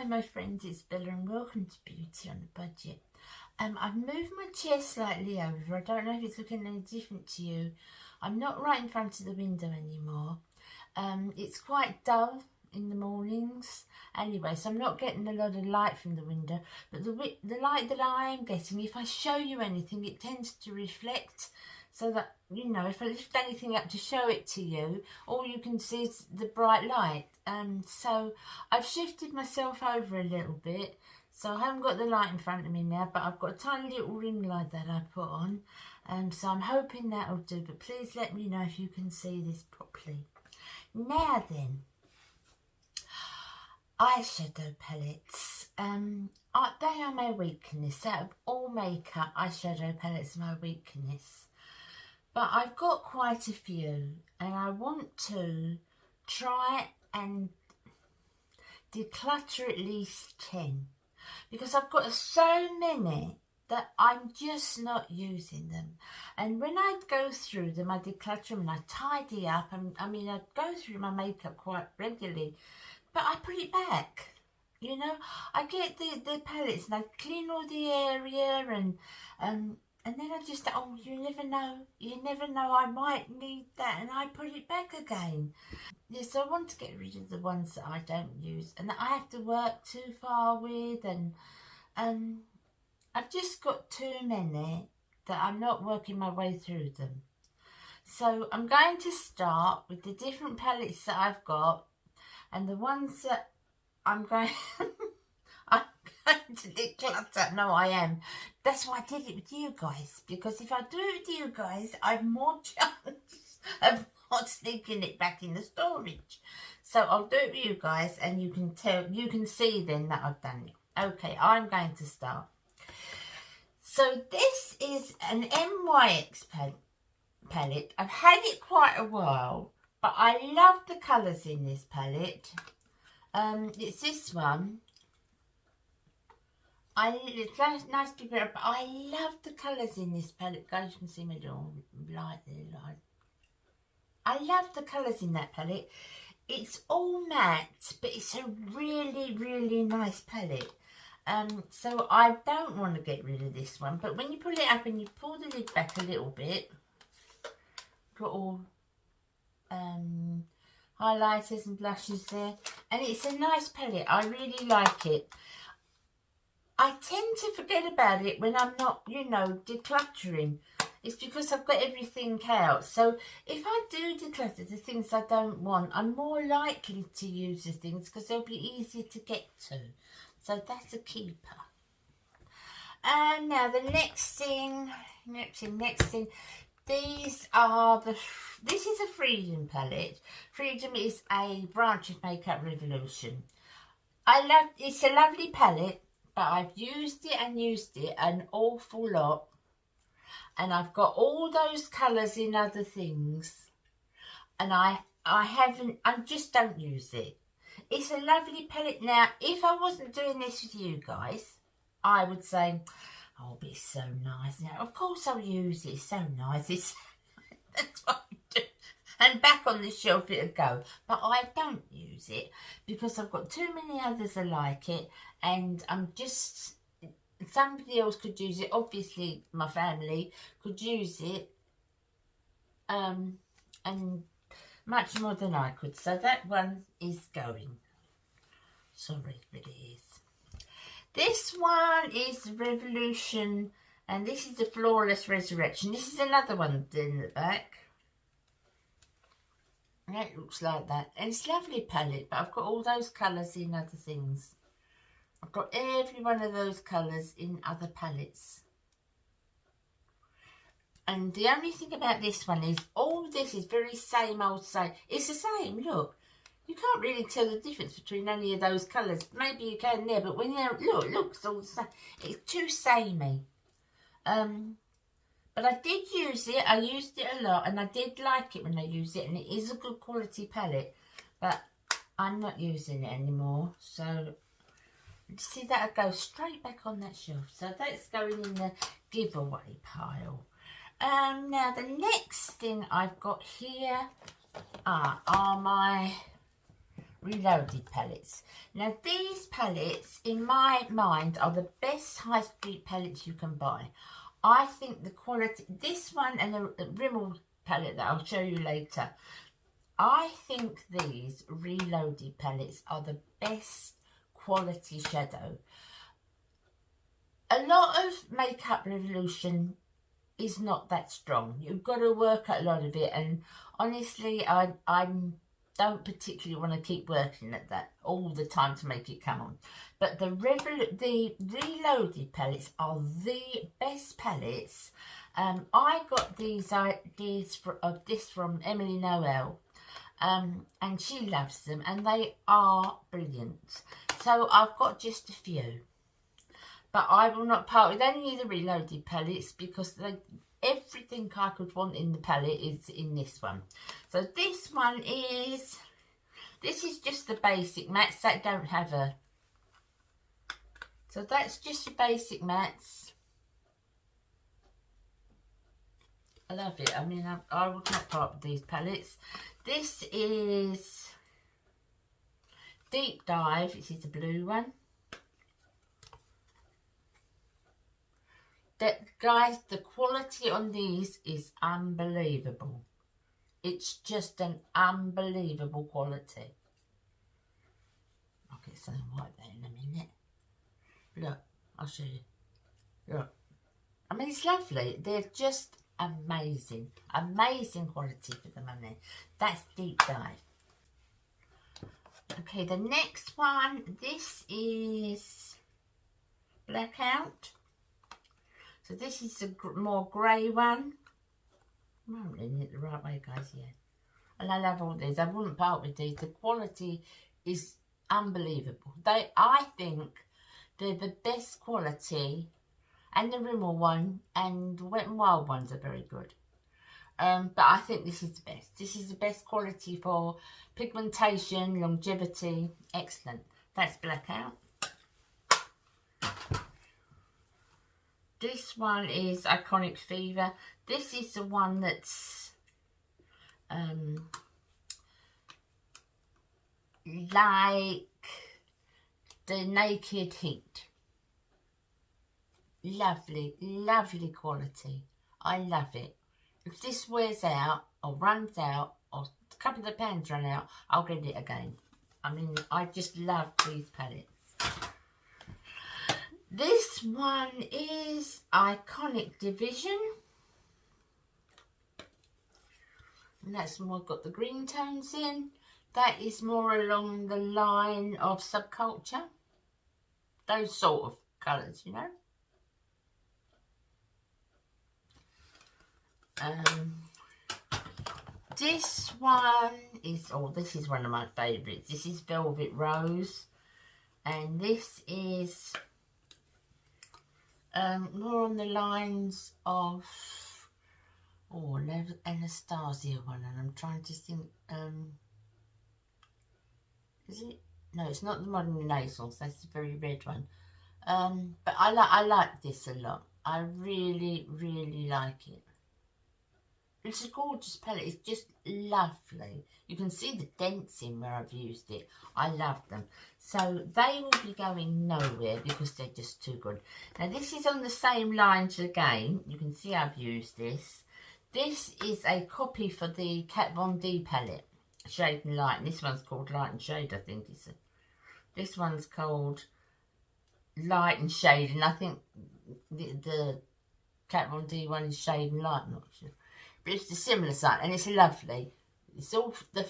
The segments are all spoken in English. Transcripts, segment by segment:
Hi my friends, it's Bella and welcome to Beauty on a Budget. I've moved my chair slightly over. I don't know if it's looking any different to you. I'm not right in front of the window anymore. It's quite dull in the mornings anyway, so I'm not getting a lot of light from the window, but the light that I am getting, if I show you anything, it tends to reflect, so that, you know, if I lift anything up to show it to you, all you can see is the bright light. So I've shifted myself over a little bit, so I haven't got the light in front of me now, but I've got a tiny little ring light that I put on, so I'm hoping that'll do, but please let me know if you can see this properly. Now then, eyeshadow palettes. They are my weakness. Out of all makeup, eyeshadow palettes are my weakness. But I've got quite a few, and I want to try and declutter at least 10, because I've got so many that I'm just not using them. And when I go through them, I declutter them and I tidy up. I mean, I go through my makeup quite regularly, but I put it back. You know, I get the palettes and I clean all the area, and then I just, oh, you never know, I might need that, and I put it back again. Yes, I want to get rid of the ones that I don't use and that I have to work too far with, and I've just got too many that I'm not working my way through them. So I'm going to start with the different palettes that I've got, and the ones that I'm going to declutter. No, I am. That's why I did it with you guys, because if I do it with you guys, I've more chance of not sneaking it back in the storage. So I'll do it with you guys, and you can see then that I've done it. Okay, I'm going to start. So this is an MYX palette. I've had it quite a while, but I love the colours in this palette. It's this one. It's nice to be, but I love the colours in this palette. Guys, you can see my little light there. I love the colours in that palette. It's all matte, but it's a really, really nice palette. So I don't want to get rid of this one, but when you pull it up and you pull the lid back a little bit, got all highlighters and blushes there, and it's a nice palette. I really like it. I tend to forget about it when I'm not, you know, decluttering. It's because I've got everything out. So if I do declutter the things I don't want, I'm more likely to use the things because they'll be easier to get to. So that's a keeper. And now the next thing. This is a Freedom palette. Freedom is a branch of Makeup Revolution. It's a lovely palette, but I've used it an awful lot, and I've got all those colours in other things, and I just don't use it. It's a lovely palette. Now, if I wasn't doing this with you guys, I would say, oh, but it's so nice. Now, of course I'll use it. It's so nice. That's what I do. And back on the shelf it'll go. But I don't use it because I've got too many others that like it, and somebody else could use it. Obviously, my family could use it, and much more than I could. So that one is going. Sorry, but it is. This one is Revolution, and this is the Flawless Resurrection. This is another one in the back. And it looks like that. And it's a lovely palette, but I've got all those colours in other things. I've got every one of those colours in other palettes. And the only thing about this one is all this is very same old same. It's the same, look. You can't really tell the difference between any of those colours. Maybe you can there, but when you look, it's all the same. It's too samey. But I did use it. I used it a lot, and I did like it when I used it, and it is a good quality palette. But I'm not using it anymore. So see, that'll go straight back on that shelf. So that's going in the giveaway pile. Now the next thing I've got here are my Reloaded palettes. Now these palettes, in my mind, are the best high street palettes you can buy. I think the quality, this one and the Rimmel palette that I'll show you later, I think these Reloaded palettes are the best quality shadow. A lot of Makeup Revolution is not that strong. You've got to work at a lot of it, and honestly, I don't particularly want to keep working at that all the time to make it come on. But the Reloaded palettes are the best palettes. I got these ideas of this from Emily Noel, and she loves them, and they are brilliant. So I've got just a few, but I will not part with any of the Reloaded palettes because everything I could want in the palette is in this one. So this one is, this is just the basic mattes that don't have a, so that's just your basic mattes. I love it. I mean, I would not part with these palettes. This is Deep Dive. This is the blue one. Guys, the quality on these is unbelievable. It's just an unbelievable quality. I'll get something like that in a minute. Look, I'll show you. Look. I mean, it's lovely. They're just amazing. Amazing quality for the money. That's Deep Dive. Okay, the next one. This is Blackout. So this is a more grey one. I'm reading it the right way, guys, yeah. And I love all these. I wouldn't part with these. The quality is unbelievable. I think they're the best quality. And the Rimmel one and the Wet n Wild ones are very good. But I think this is the best. This is the best quality for pigmentation, longevity. Excellent. That's Blackout. This one is Iconic Fever. This is the one that's like the Naked Heat. Lovely, lovely quality. I love it. If this wears out or runs out or a couple of the pans run out, I'll get it again. I mean, I just love these palettes. This one is Iconic Division. And that's more got the green tones in. That is more along the line of Subculture. Those sort of colours, you know. This one is, this is one of my favourites. This is Velvet Rose. And this is more on the lines of Anastasia one, and I'm trying to think, is it? No, it's not the Modern Renaissance, that's the very red one. But I like this a lot. I really, really like it. It's a gorgeous palette. It's just lovely. You can see the dents in where I've used it. I love them. So they will be going nowhere because they're just too good. Now this is on the same lines again. You can see I've used this. This is a copy for the Kat Von D palette, Shade and Light. And this one's called Light and Shade, I think. This one's called Light and Shade. And I think the Kat Von D one is Shade and Light. I'm not sure. But it's a similar side, and it's lovely. It's all the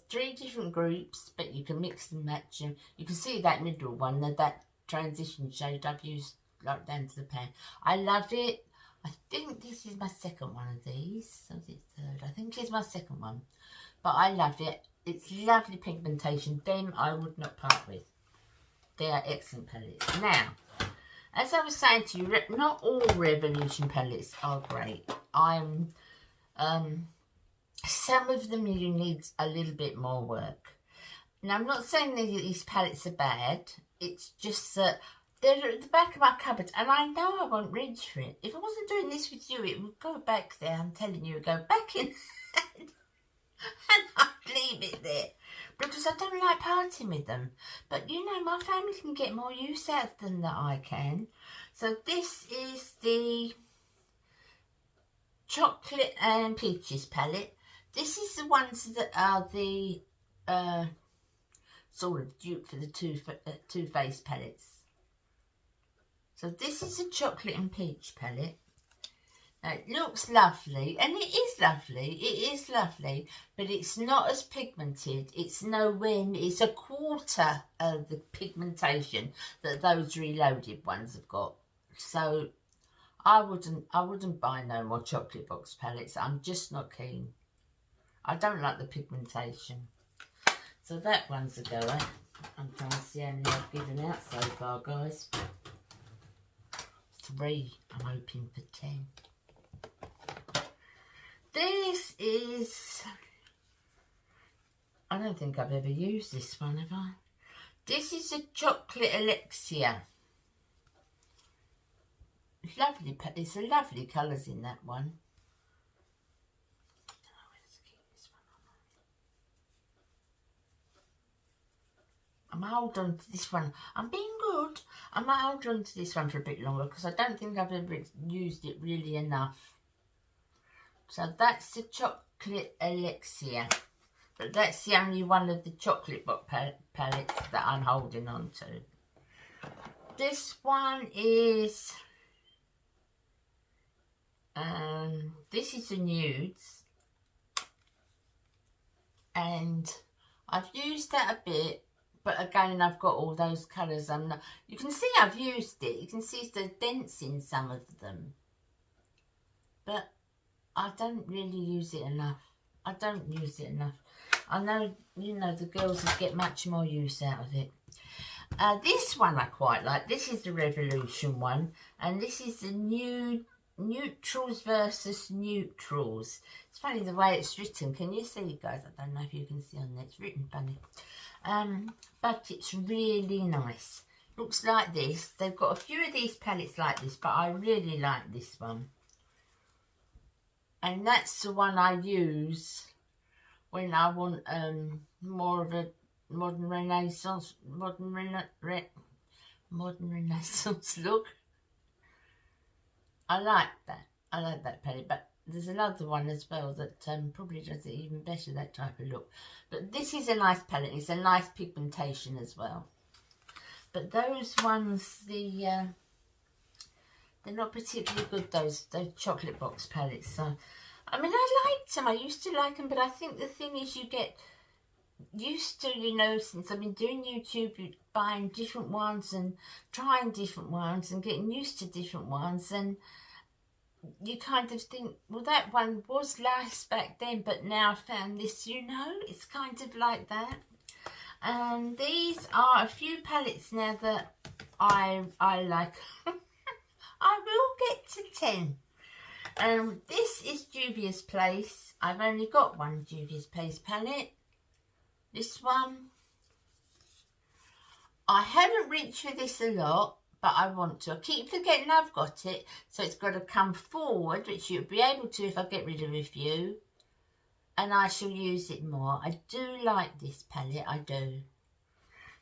three different groups, but you can mix and match them. You can see that middle one, that transition shade I've used right down to the pan. I love it. I think this is my second one of these. So it's third. I think it's my second one. But I love it. It's lovely pigmentation. Them I would not part with. They are excellent palettes. Now, as I was saying to you, not all Revolution palettes are great. Some of them you need a little bit more work. Now, I'm not saying that these palettes are bad. It's just that they're at the back of my cupboard, and I know I won't reach for it. If I wasn't doing this with you, it would go back there. I'm telling you, it would go back in, and I'd leave it there. because I don't like parting with them. But you know, my family can get more use out of them than I can. So this is the chocolate and peaches palette. This is the ones that are the sort of dupe for the Too Faced palettes. So this is a chocolate and peach palette. Now it looks lovely, and it is lovely, but it's not as pigmented. It's it's a quarter of the pigmentation that those Reloaded ones have got. So I wouldn't buy no more chocolate box palettes. I'm just not keen. I don't like the pigmentation. So that one's a goer. I'm trying to see how many I've given out so far, guys. 3. I'm hoping for 10. This is... I don't think I've ever used this one, have I? This is a chocolate elixir. Lovely, it's a lovely colours in that one. I might hold on to this one. I'm being good. I might hold on to this one for a bit longer because I don't think I've ever used it really enough. So that's the chocolate elixir. But that's the only one of the chocolate box palettes that I'm holding on to. This one is... this is the nudes. And I've used that a bit. But again, I've got all those colours. You can see I've used it. You can see the dents in some of them. But I don't really use it enough. I don't use it enough. I know, you know, the girls will get much more use out of it. This one I quite like. This is the Revolution one. And this is the new Neutrals versus Neutrals. It's funny the way it's written. Can you see, guys? I don't know if you can see on there. It's written funny. But it's really nice. Looks like this. They've got a few of these palettes like this, but I really like this one. And that's the one I use when I want more of a modern Renaissance look. I like that. I like that palette, but there's another one as well that probably does it even better, that type of look. But this is a nice palette. It's a nice pigmentation as well. But those ones, they're not particularly good, those chocolate box palettes. So, I mean, I liked them. I used to like them, but I think the thing is you get used to, you know, since I've been doing YouTube, buying different ones and trying different ones and getting used to different ones, and you kind of think, well, that one was nice back then, but now I found this, you know, it's kind of like that. And these are a few palettes now that I like. I will get to 10. This is Juvia's Place. I've only got one Juvia's Place palette. This one. I haven't reached for this a lot, but I want to. I keep forgetting I've got it, so it's got to come forward, which you'll be able to if I get rid of a few, and I shall use it more. I do like this palette, I do.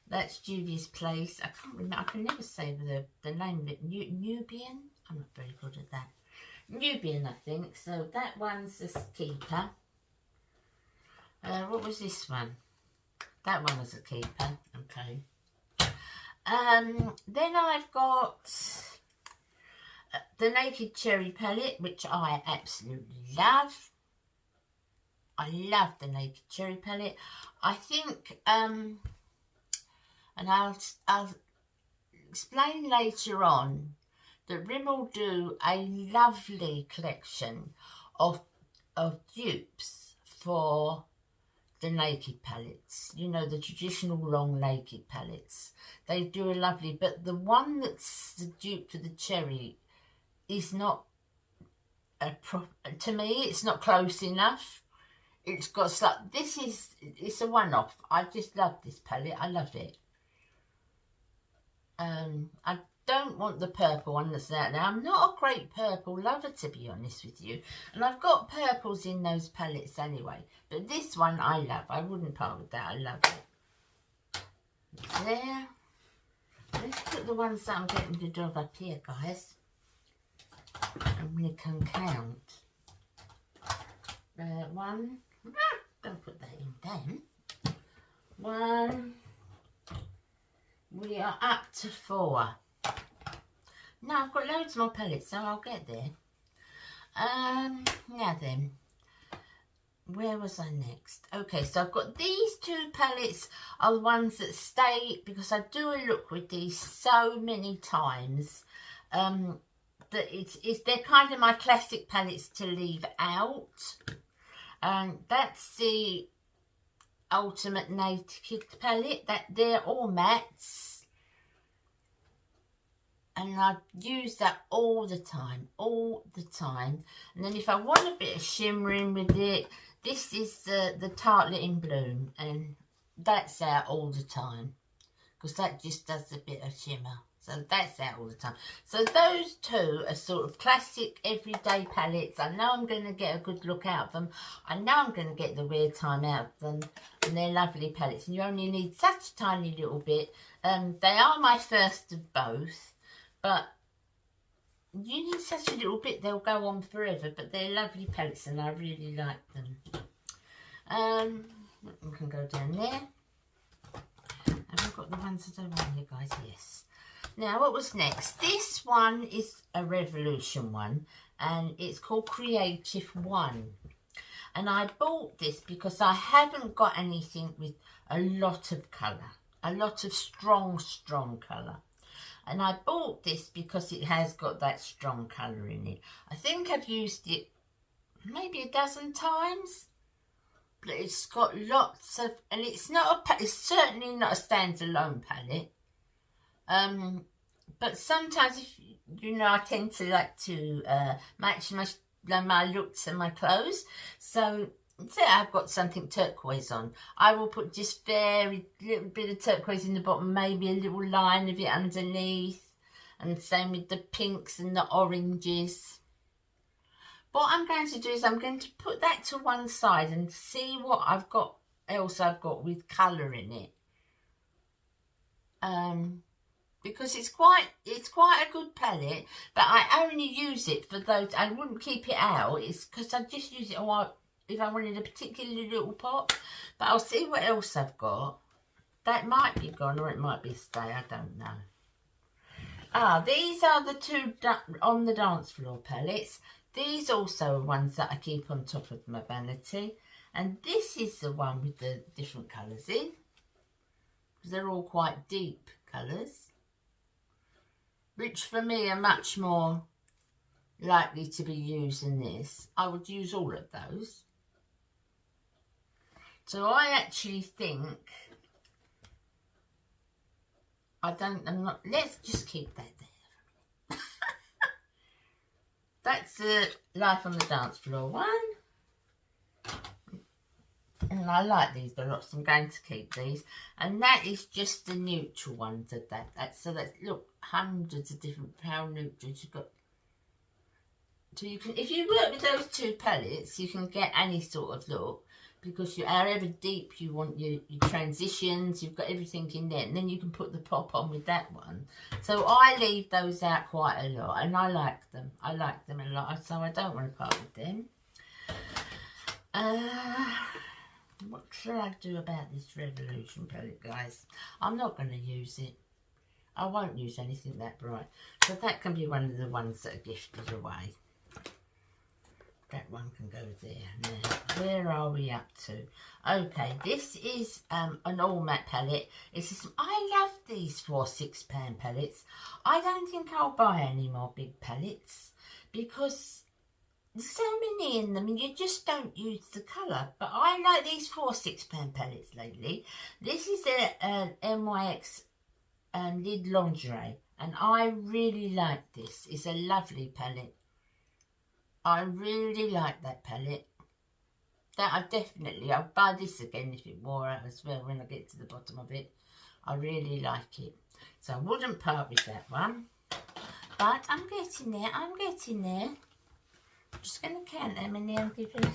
That's Juvia's Place. I can't remember, I can never say the name of it. Nubian? I'm not very good at that. Nubian, I think. So that one's a keeper. What was this one? That one was a keeper. Okay. Then I've got the Naked Cherry palette, which I absolutely love. I love the Naked Cherry palette. I think, and I'll explain later on that Rimmel do a lovely collection of dupes for the naked palettes, you know, the traditional long naked palettes. They do a lovely, but the one that's the dupe for the cherry is not to me, it's not close enough. It's got it's a one-off. I just love this palette. I love it. don't want the purple one that's out there. I'm not a great purple lover, to be honest with you. And I've got purples in those palettes anyway. But this one I love. I wouldn't part with that. I love it. There. Let's put the ones that I'm getting rid of up here, guys. And we can count. One. Don't put that in then. One. We are up to 4. Now I've got loads more palettes, so I'll get there. Now then, where was I next? Okay, so I've got these 2 palettes are the ones that stay, because I do a look with these so many times. That they're kind of my classic palettes to leave out. And that's the Ultimate Naked palette. That they're all mattes. And I use that all the time. And then if I want a bit of shimmering with it, this is the Tartlet in Bloom. And that's out all the time. Because that just does a bit of shimmer. So that's out all the time. So those 2 are sort of classic everyday palettes. I know I'm going to get a good look out of them. I know I'm going to get the wear time out of them. And they're lovely palettes. And you only need such a tiny little bit. They are my first of both. But you need such a little bit, they'll go on forever. But they're lovely palettes and I really like them. We can go down there. Have I got the ones that I want here, guys? Yes. Now, what was next? This one is a Revolution one. And it's called Creative One. And I bought this because I haven't got anything with a lot of colour. A lot of strong colour. And I bought this because it has got that strong colour in it. I think I've used it maybe a dozen times. But it's got lots of... And it's not a... It's certainly not a standalone palette. But sometimes, if you know, I tend to like to match my looks and my clothes. So... say I've got something turquoise on, I will put just very little bit of turquoise in the bottom, maybe a little line of it underneath, and same with the pinks and the oranges. What I'm going to do is I'm going to put that to one side and see what I've got else I've got with colour in it. Because it's quite a good palette, but I only use it for those. I wouldn't keep it out. It's because I just use it if I wanted a particularly little pop. But I'll see what else I've got. That might be gone or it might be stay. I don't know. These are the 2 on the dance floor palettes. These also are ones that I keep on top of my vanity. And this is the one with the different colours in. Because they're all quite deep colours. Which for me are much more likely to be used than this. I would use all of those. So I actually think... let's just keep that there. That's the Life on the Dance Floor one. And I like these a lot, so I'm going to keep these. And that is just the neutral ones of that. So that's, look, hundreds of different pale neutrals you've got. So you can, if you work with those 2 palettes, you can get any sort of look. Because however deep you want your transitions, you've got everything in there. And then you can put the pop on with that one. So I leave those out quite a lot. And I like them. I like them a lot. So I don't want to part with them. What should I do about this Revolution palette, guys? I'm not going to use it. I won't use anything that bright. So that can be one of the ones that are gifted away. That one can go there. Now, where are we up to? Okay, this is an all matte palette. I love these £4-6 palettes. I don't think I'll buy any more big palettes because there's so many in them and you just don't use the colour. But I like these £4-6 palettes lately. This is a NYX Lid Lingerie and I really like this. It's a lovely palette. I really like that palette. I'll buy this again if it wore out as well when I get to the bottom of it. I really like it. So I wouldn't part with that one. but I'm getting there. I'm getting there. I'm just going to count them and then I'm giving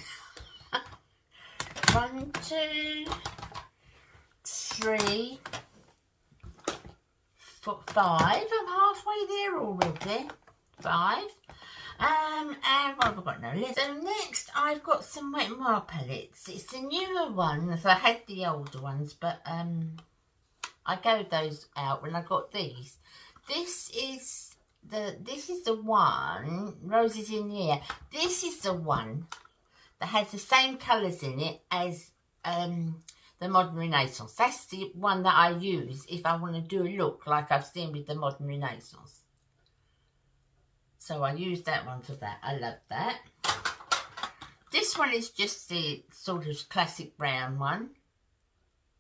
1, 2, 3, 4, 5. I'm halfway there already. 5. And what have I got now? So next I've got some Wet n Wild palettes. It's the newer ones. I had the older ones, but I gave those out when I got these. This is the one, Roses in the Air. This is the one that has the same colours in it as the Modern Renaissance. That's the one that I use if I want to do a look like I've seen with the Modern Renaissance. So I use that one for that. I love that. This one is just the sort of classic brown one.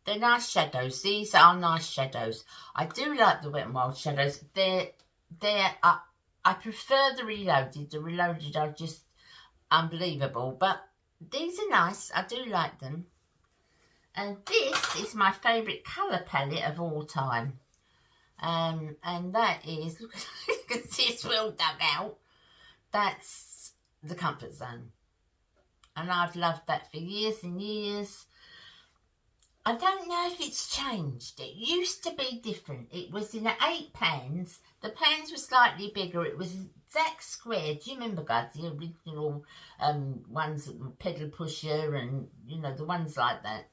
They're nice shadows. These are nice shadows. I do like the Wet n Wild shadows. I prefer the Reloaded. The Reloaded are just unbelievable. But these are nice. I do like them. And this is my favourite colour palette of all time. And that is, look, you can see it's well dug out. That's the Comfort Zone. And I've loved that for years and years. I don't know if it's changed. It used to be different. It was in 8 pans. The pans were slightly bigger. It was exact square. Do you remember, guys, the original ones, pedal pusher and, you know, the ones like that?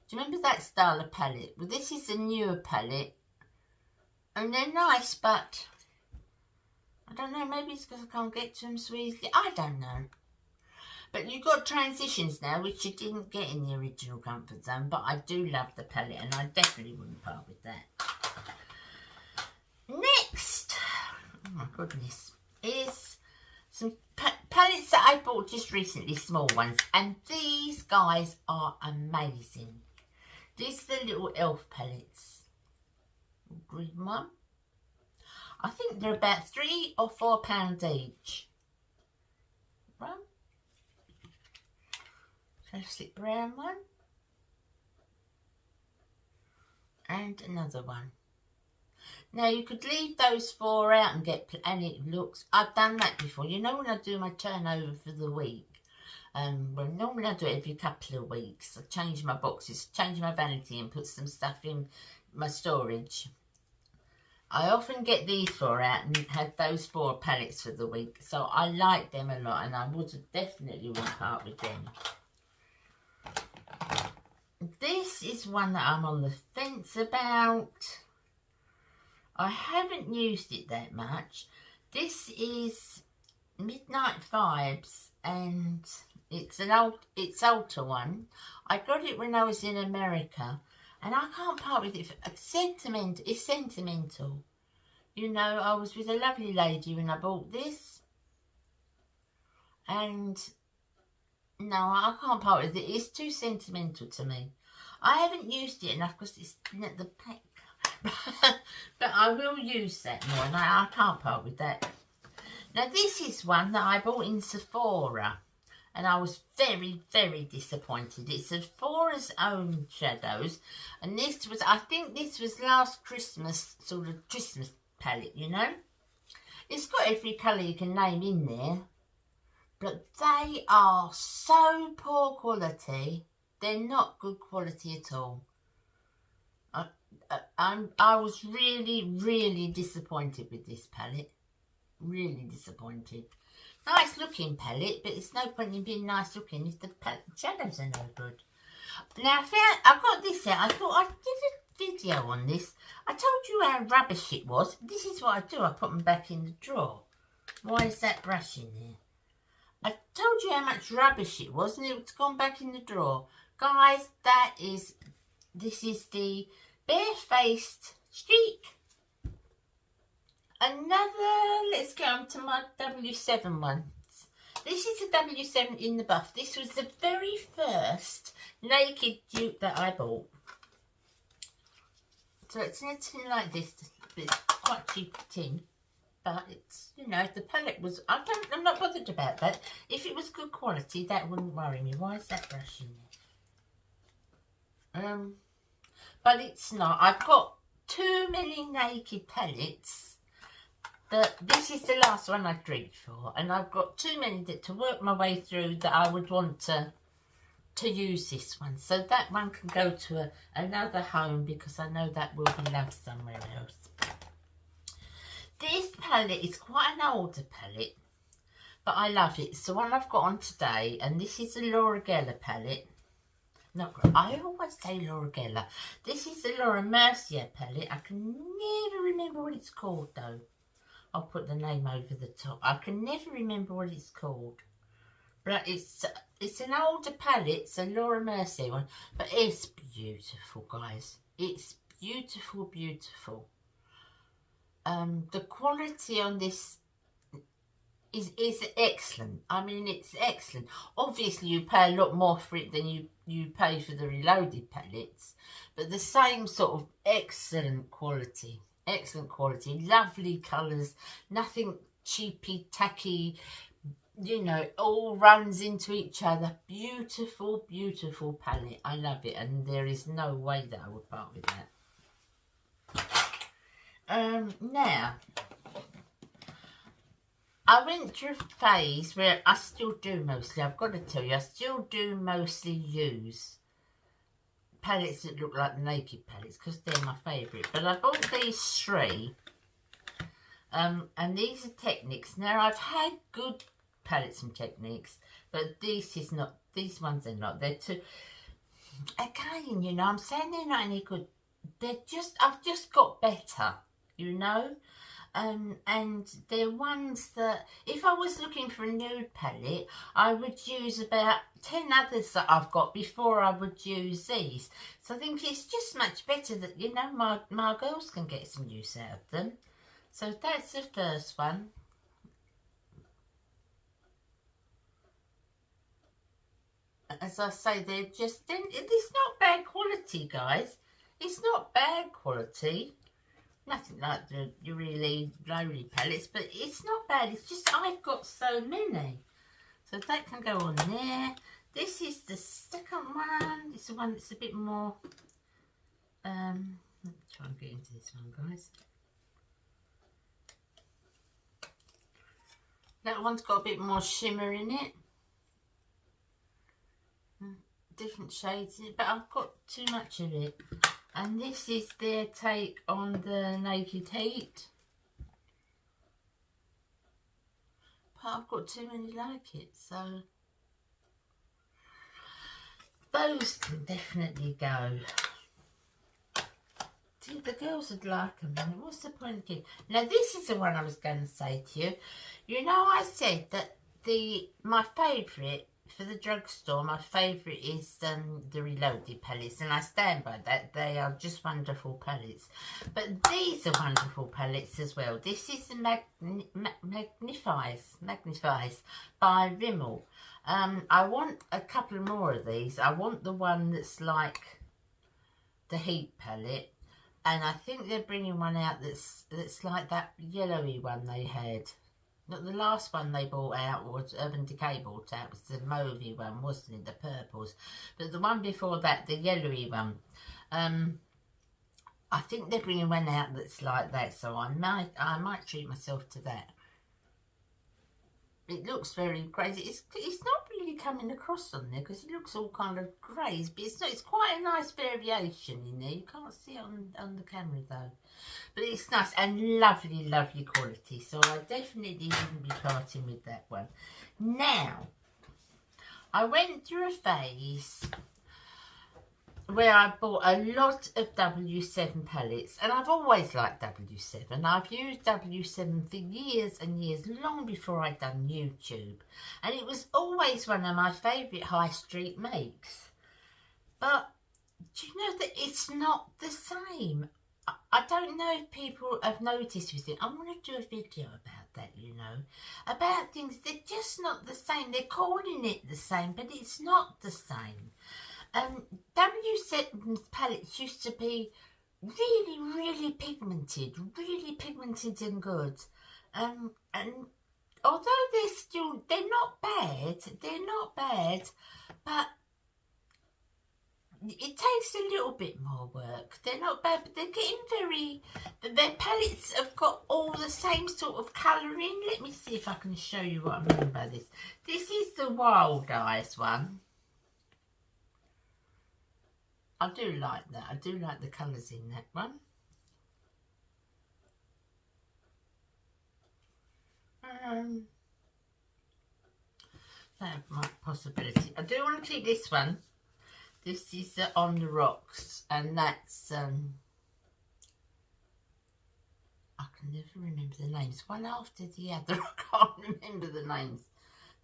Do you remember that style of palette? Well, this is a newer palette. And they're nice, but I don't know. Maybe it's because I can't get to them so easily. I don't know. But you've got transitions now, which you didn't get in the original Comfort Zone. But I do love the palette, and I definitely wouldn't part with that. Next, oh my goodness, is some palettes that I bought just recently, small ones. And these guys are amazing. These are the little e.l.f. palettes. Green one. I think they're about £3 or £4 each. One. Classic brown one. And another one. Now you could leave those 4 out and get, and it looks, I've done that before. You know, when I do my turnover for the week, well, normally I do it every couple of weeks. I change my boxes, change my vanity and put some stuff in my storage. I often get these 4 out and have those 4 palettes for the week. So I like them a lot, and I would definitely wouldn't part with them. This is one that I'm on the fence about. I haven't used it that much. This is Midnight Vibes, and it's older one. I got it when I was in America. And I can't part with it. It's sentimental. You know, I was with a lovely lady when I bought this. And no, I can't part with it. It's too sentimental to me. I haven't used it enough because it's at the back. But I will use that more. And I can't part with that. Now, this is one that I bought in Sephora. And I was very, very disappointed. It's Sephora's own shadows. And this was, I think this was last Christmas, sort of Christmas palette, you know. It's got every colour you can name in there. But they are so poor quality. They're not good quality at all. I was really, really disappointed with this palette. Really disappointed. Nice looking palette, but it's no point in being nice looking if the shadows are no good. Now, I got this out. I thought I did a video on this. I told you how rubbish it was. This is what I do. I put them back in the drawer. Why is that brush in there? I told you how much rubbish it was, and it's gone back in the drawer. Guys, this is the Barefaced Streak. Let's go on to my W7 ones. This is the W7 in the buff. This was the very first naked dupe that I bought. So it's in a tin like this. It's quite cheap tin. But it's, you know, if the palette was, I'm not bothered about that. If it was good quality, that wouldn't worry me. Why is that brush in there? But it's not. I've got too many naked palettes. that this is the last one I reached for, and I've got too many to work my way through that I would want to use this one. So that one can go to another home, because I know that will be loved somewhere else. This palette is quite an older palette, but I love it. It's the one I've got on today, and this is the Laura Geller palette. No, I always say Laura Geller. This is the Laura Mercier palette. I can never remember what it's called, though. I'll put the name over the top. I can never remember what it's called. But it's an older palette. It's a Laura Mercier one. But it's beautiful, guys. It's beautiful, beautiful. The quality on this is excellent. I mean, it's excellent. Obviously, you pay a lot more for it than you pay for the Reloaded palettes. But the same sort of excellent quality. Excellent quality. Lovely colours. Nothing cheapy, tacky. You know, all runs into each other. Beautiful, beautiful palette. I love it. And there is no way that I would part with that. Now, I went through a phase where I still do mostly, I've got to tell you, I still do mostly use palettes that look like the Naked palettes, because they're my favourite. But I bought these three, and these are Techniques. Now, I've had good palettes from Techniques, but this is not, these ones are not. They're too, again, you know, I'm saying they're not any good. They're just, I've just got better, you know. And they're ones that, if I was looking for a nude palette, I would use about 10 others that I've got before I would use these. So I think it's just much better that, you know, my girls can get some use out of them. So that's the first one. As I say, they're just, it's not bad quality, guys. It's not bad quality. Nothing like the really lowly palettes, but it's not bad. It's just I've got so many. So that can go on there. This is the second one. It's the one that's a bit more, let's try and get into this one, guys. That one's got a bit more shimmer in it. Different shades in it, but I've got too much of it. And this is their take on the Naked Heat. But I've got too many like it, so those can definitely go. See, the girls would like them. And what's the point of getting? Now, this is the one I was going to say to you. You know, I said that my favourite for the drugstore, my favourite is the Reloaded palettes, and I stand by that. They are just wonderful palettes. But these are wonderful palettes as well. This is the Magnifies by Rimmel. I want a couple more of these. I want the one that's like the Heat palette, and I think they're bringing one out that's like that yellowy one they had. Not the last one they brought out, was Urban Decay brought out, was the mauvey one, wasn't it? The purples. But the one before that, the yellowy one, I think they're bringing one out that's like that, so I might treat myself to that. It looks very crazy. It's not really coming across on there because it looks all kind of greys, but it's quite a nice variation in there. You can't see it on the camera though. But it's nice and lovely, lovely quality. So I definitely wouldn't be parting with that one. Now, I went through a phase where I bought a lot of W7 palettes, and I've always liked W7. I've used W7 for years and years, long before I'd done YouTube, and it was always one of my favourite high street makes. But do you know that it's not the same? I don't know if people have noticed with it. I'm going to do a video about that, you know, about things. They're just not the same. They're calling it the same, but it's not the same. W7's palettes used to be really, really pigmented and good. And although they're not bad, but it takes a little bit more work. They're not bad, but they're getting very... Their palettes have got all the same sort of colouring. Let me see if I can show you what I mean by this. This is the Wild Eyes one. I do like that. I do like the colours in that one. That might possibility. I do want to keep this one. This is On the Rocks, and that's I can never remember the names. One after the other, I can't remember the names.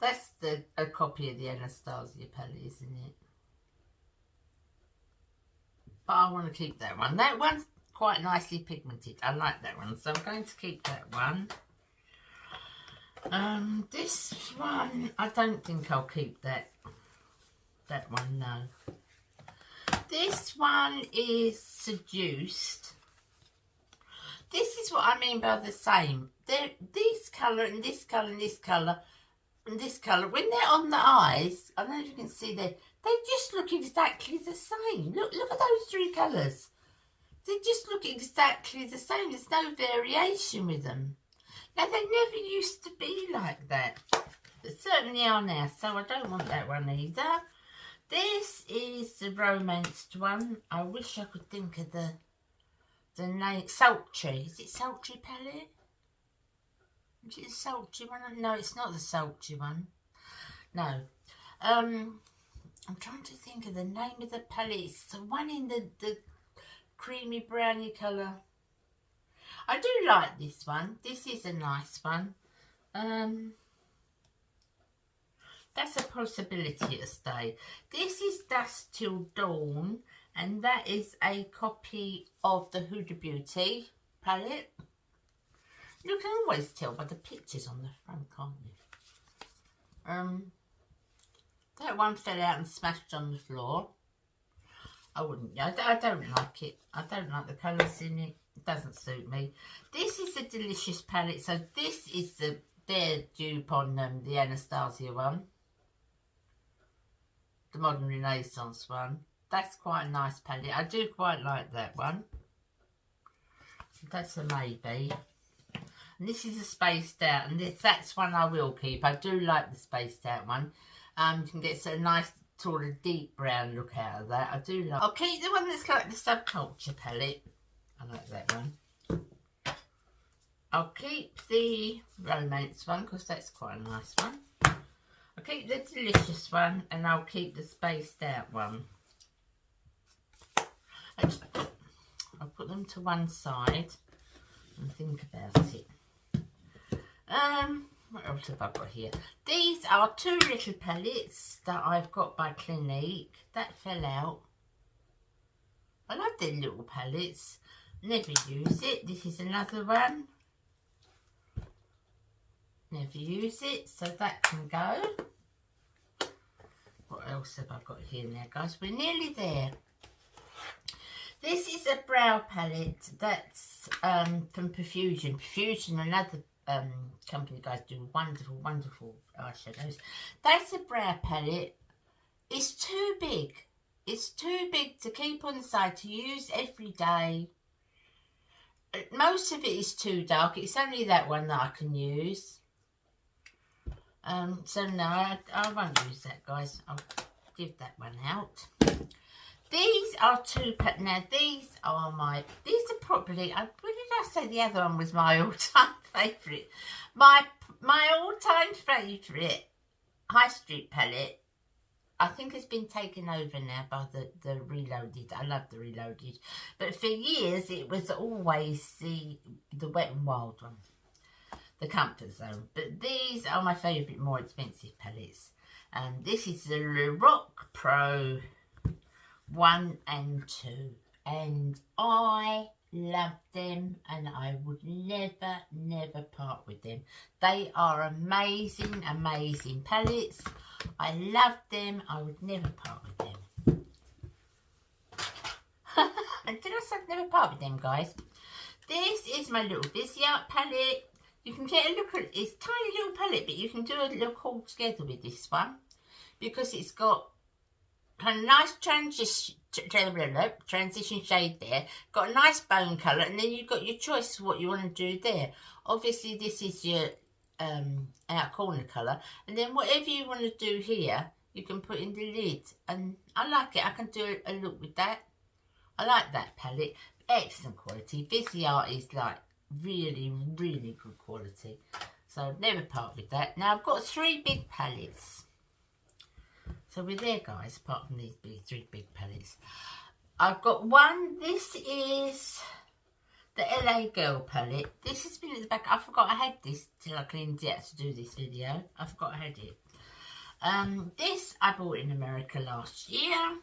That's a copy of the Anastasia palette, isn't it? But I want to keep that one. That one's quite nicely pigmented. I like that one, so I'm going to keep that one. This one, I don't think I'll keep that one, no. This one is Seduced. This is what I mean by the same. This colour and this colour and this colour and this colour, when they're on the eyes, I don't know if you can see there, they just look exactly the same. Look at those three colours. They just look exactly the same. There's no variation with them. Now, they never used to be like that. But certainly are now, so I don't want that one either. This is the romanced one. I wish I could think of the name. Sultry. Is it Sultry palette? Is it a sultry one? No, it's not the sultry one. No. I'm trying to think of the name of the palette. It's the one in the creamy browny colour. I do like this one. This is a nice one. That's a possibility to stay. This is Dusk Till Dawn, and that is a copy of the Huda Beauty palette. You can always tell by the pictures on the front, can't you? That one fell out and smashed on the floor. I wouldn't. I don't like it. I don't like the colours in it. It doesn't suit me. This is a Delicious palette. So this is their dupe on the Anastasia one. The Modern Renaissance one. That's quite a nice palette. I do quite like that one. That's a maybe. And this is a Spaced Out. And that's one I will keep. I do like the Spaced Out one. You can get a nice sort of deep brown look out of that. I do like. I'll keep the one that's like the Subculture palette. I like that one. I'll keep the Romance one because that's quite a nice one. I'll keep the Delicious one, and I'll keep the Spaced Out one. I'll put them to one side and think about it. What else have I got here? These are two little palettes that I've got by Clinique. That fell out. I love their little palettes. Never use it. This is another one. Never use it, so that can go. What else have I got here now, guys? We're nearly there. This is a brow palette that's from Profusion. Profusion, another company, guys, do wonderful, wonderful eyeshadows. That's a brow palette. It's too big. It's too big to keep on the side to use every day. Most of it is too dark. It's only that one that I can use. So no, I won't use that, guys. I'll give that one out. These are two, now these are probably, what did I say the other one was my all-time favourite? My all-time favourite High Street palette, I think has been taken over now by the Reloaded. I love the Reloaded. But for years, it was always the Wet n Wild one. The Comfort Zone. But these are my favourite, more expensive palettes. And this is the GirlPro 1 and 2. And I love them, and I would never part with them. They are amazing, amazing palettes. I love them. I would never part with them. Did I say never part with them, guys? This is my little Busy Art palette. You can get a look at it's a tiny little palette, but you can do a look all together with this one because it's got kind of nice transition shade there. Got a nice bone colour, and then you've got your choice of what you want to do there. Obviously, this is your outer corner colour, and then whatever you want to do here, you can put in the lid. And I like it. I can do a look with that. I like that palette. Excellent quality. Viseart is like really, really good quality. So never part with that. Now I've got 3 big palettes. So we're there, guys, apart from these 3 big palettes. I've got one. This is the LA Girl palette. This has been at the back. I forgot I had this till I cleaned it out to do this video. I forgot I had it. This I bought in America last year.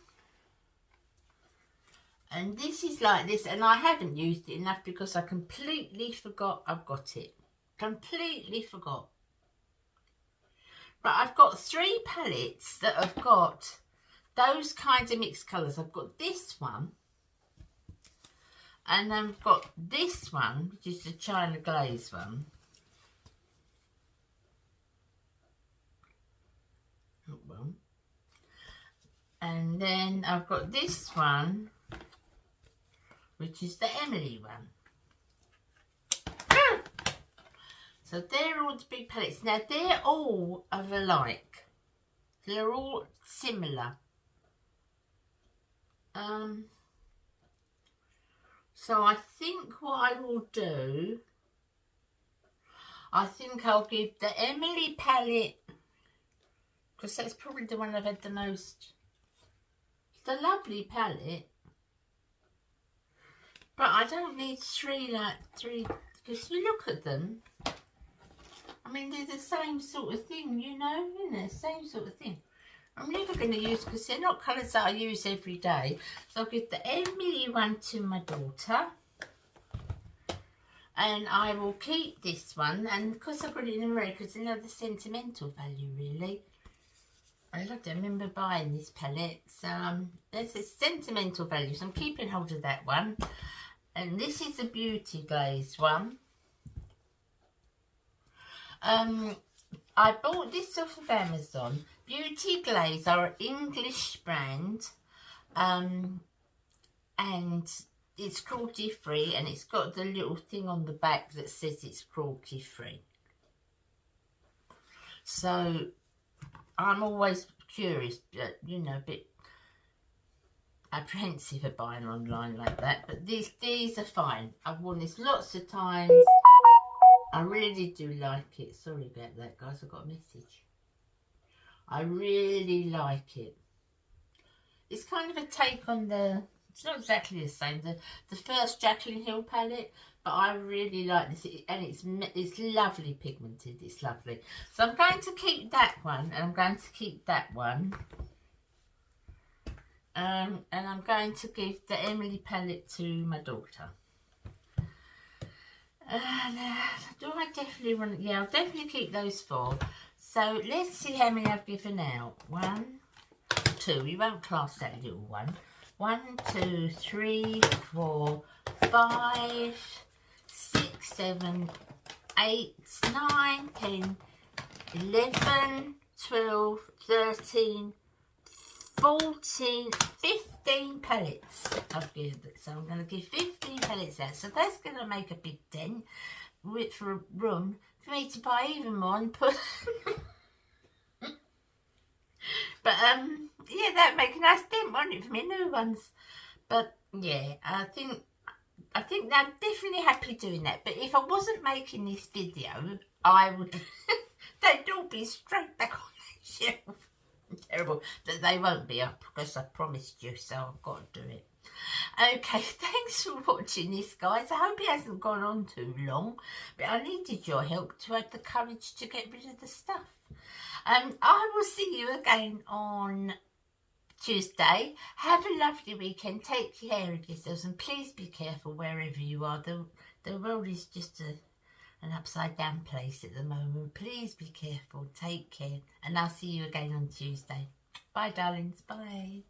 And this is like this, and I haven't used it enough because I completely forgot I've got it. Completely forgot. But I've got 3 palettes that have got those kinds of mixed colours. I've got this one. And I've got this one, which is the China Glaze one. Oh, well. And then I've got this one, which is the Emily one. So they're all the big palettes. Now they're all of alike. They're all similar. So I think what I will do, I think I'll give the Emily palette, because that's probably the one I've had the most, the Lovely palette. But I don't need 3, because if you look at them, I mean, they're the same sort of thing, you know, isn't it? Same sort of thing. I'm never going to use, because they're not colours that I use every day. So I'll give the Emily one to my daughter. And I will keep this one. And because I've got it in America, it's another sentimental value, really. I remember buying this palette. So there's a sentimental value. So I'm keeping hold of that one. And this is a Beauty Glaze one. I bought this off of Amazon. Beauty Glaze are an English brand, and it's cruelty free, and it's got the little thing on the back that says it's cruelty free. So I'm always curious, you know, a bit apprehensive of buying online like that, but these are fine. I've worn this lots of times. I really do like it. Sorry about that, guys. I got a message. I really like it. It's kind of a take on the... It's not exactly the same. The first Jaclyn Hill palette, but I really like this. And it's lovely pigmented. It's lovely. So I'm going to keep that one. And I'm going to keep that one. And I'm going to give the Emily palette to my daughter. Do I definitely want... Yeah, I'll definitely keep those 4. So let's see how many I've given out. 1, 2. We won't class that little one. 1, 2, 3, 4, 5, 6, 7, 8, 9, 10, 11, 12, 13, 14, 15 pallets I've given. So I'm going to give 15 pallets out. So that's going to make a big dent for room for me to buy even more and put... But yeah, that'd make a nice dent, won't it, for me new ones? But yeah, I think I'm definitely happy doing that. But if I wasn't making this video, I would they'd all be straight back on the shelf. Terrible that they won't be up, because I promised you, so I've got to do it. Okay, thanks for watching this, guys. I hope it hasn't gone on too long, but I needed your help to have the courage to get rid of the stuff. I will see you again on Tuesday. Have a lovely weekend. Take care of yourselves, and please be careful wherever you are. The world is just an upside down place at the moment. Please be careful. Take care, and I'll see you again on Tuesday. Bye, darlings. Bye.